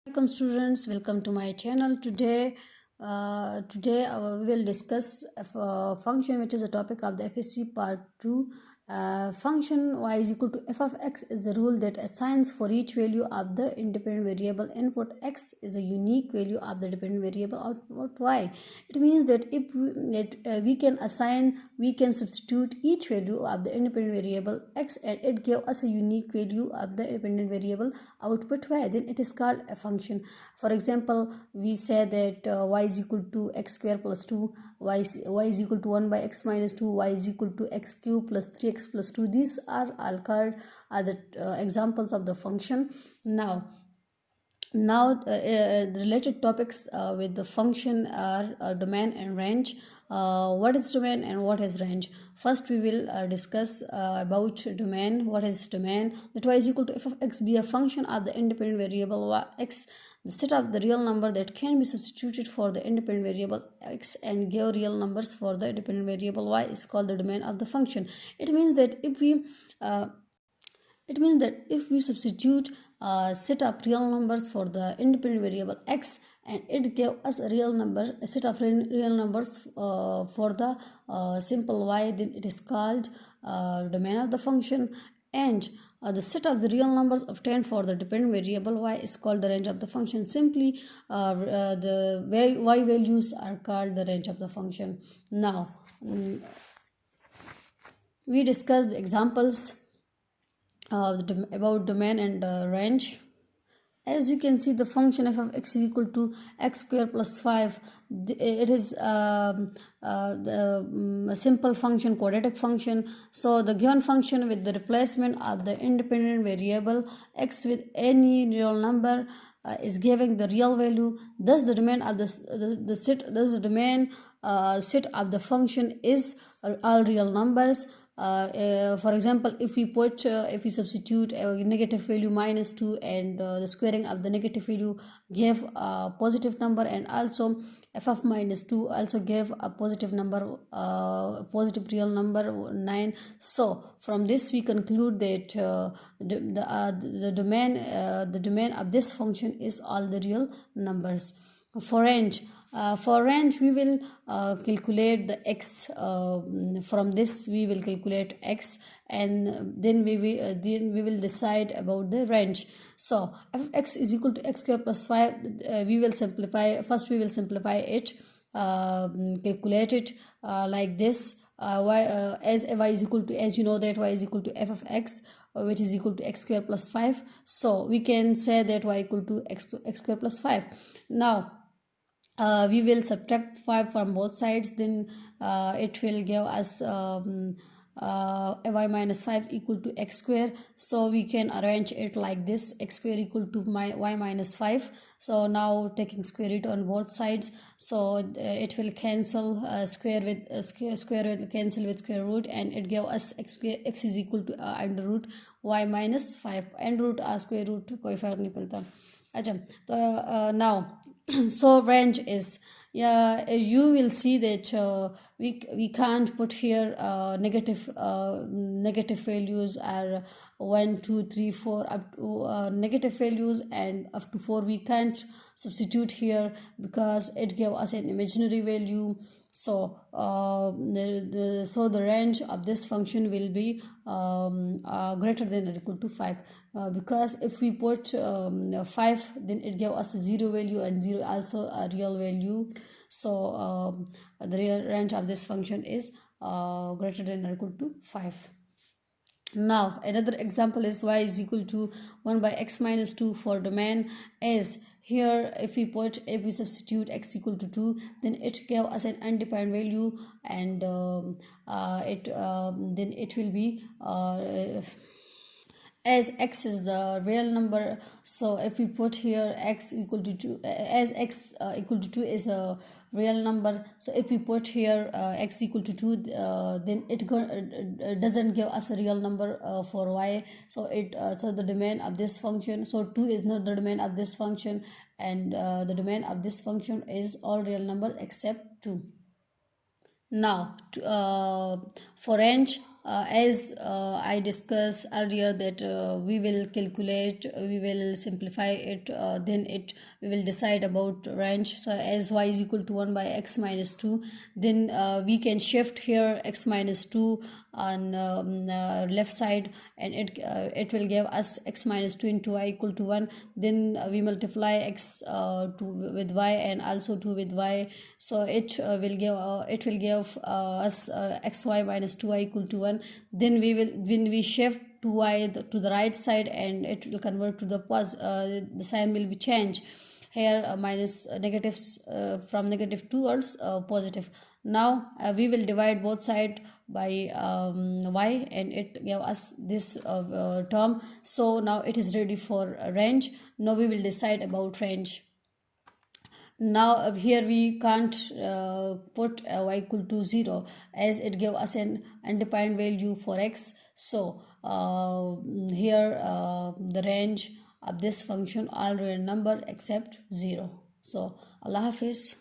Welcome students, welcome to my channel. Today we will discuss a function which is a topic of the FSC part 2. Function y is equal to f of x is the rule that assigns for each value of the independent variable input x is a unique value of the dependent variable output y. It means that if we can substitute each value of the independent variable x and it gave us a unique value of the independent variable output y, then it is called a function. For example, we say that y is equal to x square plus 2, y is equal to 1 by x minus 2, y is equal to x cube plus 3x plus 2. These are all called the examples of the function. Now the related topics with the function are domain and range. What is domain and what is range? First we will discuss about domain. What is domain? That y is equal to f of x be a function of the independent variable x, the set of the real number that can be substituted for the independent variable x and give real numbers for the independent variable y is called the domain of the function. It means that if we substitute set of real numbers for the independent variable x and it gave us a real number, a set of real numbers for the simple y, then it is called domain of the function. And the set of the real numbers obtained for the dependent variable y is called the range of the function. Simply the y values are called the range of the function. Now we discussed the examples about domain and range. As you can see, the function f of x is equal to x square plus 5. It is a simple function, quadratic function. So the given function with the replacement of the independent variable x with any real number is giving the real value. Thus the domain of the set of the function is all real numbers. For example, if we substitute a negative value minus 2 and the squaring of the negative value gave a positive number, and also f of minus 2 also gave a positive number, positive real number 9. So from this we conclude that the domain of this function is all the real numbers. For range we will calculate the x. From this we will calculate x, and then we will decide about the range. So if x is equal to x square plus 5, we will simplify it, calculate it like this. As y is equal to, as you know that y is equal to f of x, which is equal to x square plus 5. So we can say that y equal to x square plus 5. Now we will subtract 5 from both sides, then it will give us y minus 5 equal to x square. So we can arrange it like this: x square equal to y minus 5. So now taking square root on both sides, so it will cancel, square will cancel with square root, and it give us x is equal to under root y minus 5. Under root or square root कोई फर्क नहीं पड़ता. अच्छा, तो now so range is, you will see that we can't put here negative values are 1 2 3 4 up to negative values, and up to 4 we can't substitute here because it gave us an imaginary value. So the range of this function will be greater than or equal to 5, because if we put 5, then it gave us a 0 value, and 0 also a real value. So the real range of this function is greater than or equal to 5. Now another example is y is equal to 1 by x minus 2 for domain is. Here if we substitute x equal to 2, then it gave us an undefined value, and then it will be as x is the real number. So if we put here x equal to 2, as x equal to 2 is a real number, so if we put here x equal to 2, then it doesn't give us a real number for y. So so the domain of this function, so 2 is not the domain of this function, and the domain of this function is all real numbers except 2. Now for range, as I discussed earlier that we will calculate, we will simplify it, then we will decide about range. So as y is equal to 1 by x minus 2, then we can shift here x minus 2 on left side, and it will give us x minus 2 into y equal to 1. Then we multiply x with y and also 2 with y, so it will give us xy minus 2y equal to 1. Then when we shift 2y to the right side, and it will convert to the sign will be changed here, minus negatives from negative towards positive. Now we will divide both sides by y, and it gave us this term. So now it is ready for range. Now we will decide about range. Now here we can't put y equal to 0, as it gave us an undefined value for x. So here the range of this function all real number except 0. So Allah Hafiz.